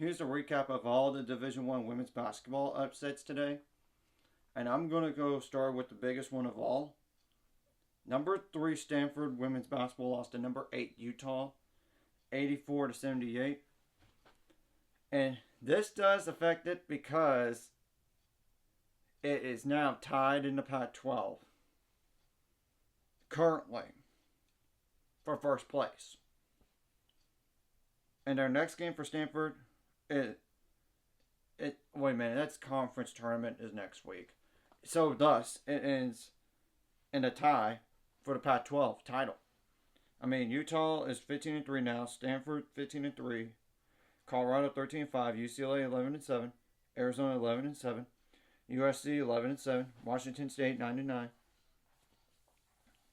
here's a recap of all the Division One women's basketball upsets today. And I'm going to go start with the biggest one of all. Number 3 Stanford women's basketball lost to number 8 Utah, 84-78. And this does affect it because it is now tied in the Pac-12 currently for first place. And their next game for Stanford, wait a minute, that's conference tournament is next week. So thus, it ends in a tie for the Pac-12 title. I mean, Utah is 15-3 now, Stanford 15-3, Colorado 13-5, UCLA 11-7, Arizona 11-7, USC 11-7, Washington State 9-9,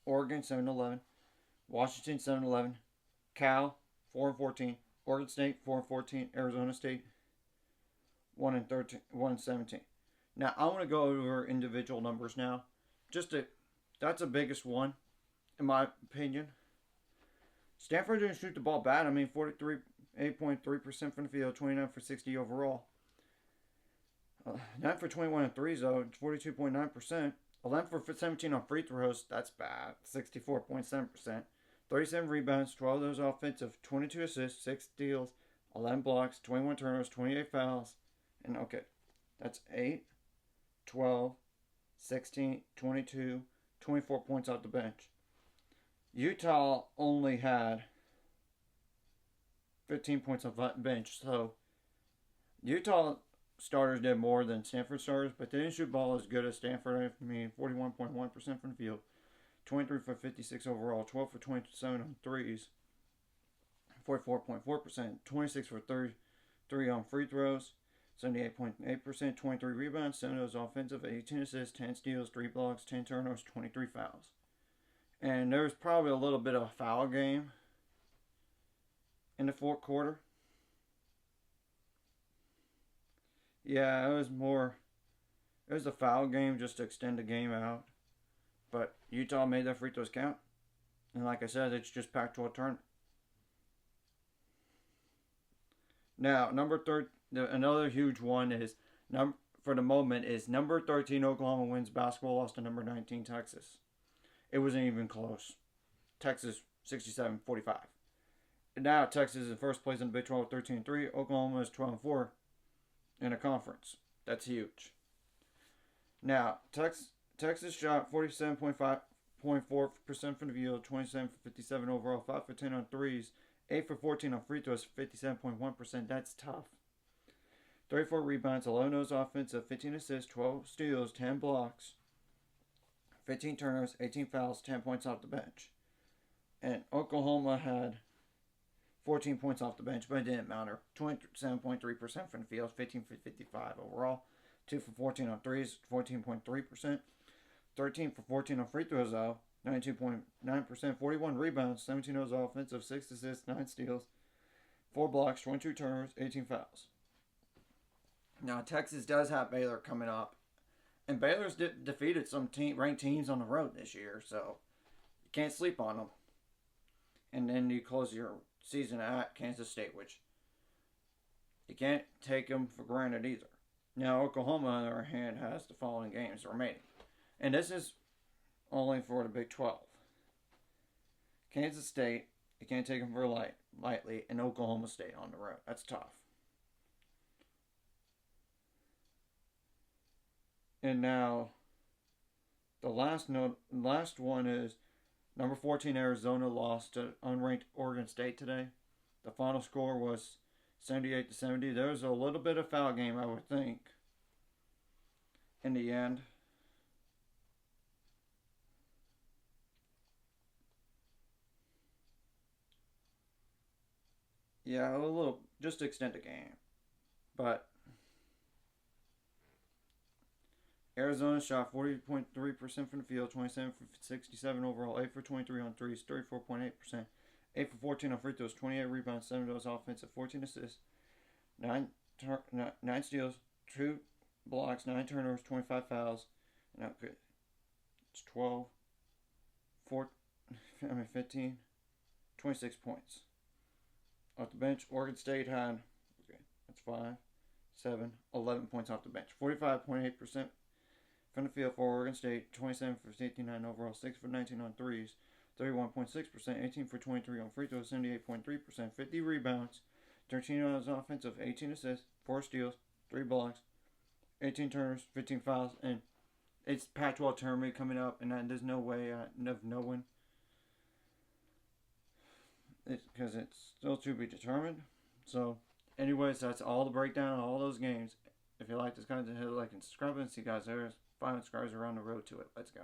Oregon 7-11, Washington 7-11, Cal 4-14, Oregon State 4-14, Arizona State 1-13, 1-17. Now I want to go over individual numbers now. That's the biggest one, in my opinion. Stanford didn't shoot the ball bad. I mean, 8.3% from the field, 29 for 60 overall. 9 for 21 on threes, though, 42.9%. 11 for 17 on free throws, that's bad, 64.7%. 37 rebounds, 12 of those offensive, 22 assists, 6 steals, 11 blocks, 21 turnovers, 28 fouls. And okay, that's 8, 12, 16, 22, 24 points off the bench. Utah only had 15 points off the bench, so Utah starters did more than Stanford starters, but they didn't shoot ball as good as Stanford. I mean, 41.1% from the field, 23 for 56 overall, 12 for 27 on threes, 44.4%, 26 for 33 on free throws, 78.8%, 23 rebounds, 7 of those offensive, 18 assists, 10 steals, 3 blocks, 10 turnovers, 23 fouls. And there was probably a little bit of a foul game in the fourth quarter. Yeah, it was a foul game just to extend the game out. But Utah made their free throws count. And like I said, it's just Pac-12 tournament. Now, another huge one is, for the moment, is number 13 Oklahoma wins basketball, lost to number 19 Texas. It wasn't even close. Texas 67-45. Now Texas is in first place in the Big 12 13-3. Oklahoma is 12-4 in a conference. That's huge. Now, Texas shot 47.4% from the field, 27 for 57 overall, 5 for 10 on threes, 8 for 14 on free throws, 57.1%. That's tough. 34 rebounds, 11 of those offensive, 15 assists, 12 steals, 10 blocks, 15 turnovers, 18 fouls, 10 points off the bench. And Oklahoma had 14 points off the bench, but it didn't matter. 27.3% from the field, 15 for 55 overall, 2 for 14 on threes, 14.3%, 13 for 14 on free throws, though, 92.9%, 41 rebounds, 17 of those offensive, 6 assists, 9 steals, 4 blocks, 22 turnovers, 18 fouls. Now, Texas does have Baylor coming up, and Baylor's defeated some ranked teams on the road this year, so you can't sleep on them. And then you close your season at Kansas State, which you can't take them for granted either. Now, Oklahoma, on the other hand, has the following games remaining. And this is only for the Big 12. Kansas State, you can't take them for lightly, and Oklahoma State on the road. That's tough. And now, the last one is number 14 Arizona lost to unranked Oregon State today. The final score was 78-70. There was a little bit of foul game, I would think, in the end. Yeah, a little, just to extend the game. But Arizona shot 40.3% from the field, 27 for 67 overall, 8 for 23 on threes, 34.8%, 8 for 14 on free throws, 28 rebounds, 7 of those offensive, 14 assists, 9 steals, 2 blocks, 9 turnovers, 25 fouls, and it's 12, 15, 26 points. Off the bench, Oregon State had, okay, that's 5, 7, 11 points off the bench. 45.8% from the field for Oregon State. 27 for 59 overall. 6 for 19 on threes. 31.6%. 18 for 23 on free throws. 78.3%. 50 rebounds. 13 on his offensive. 18 assists. 4 steals. 3 blocks. 18 turnovers. 15 fouls. And it's Pac-12 tournament coming up, and there's no way of knowing. Because it's still to be determined. So, anyways, that's all the breakdown of all those games. If you like this content, hit like and subscribe, and see you guys there. 5 subscribers are on the road to it. Let's go.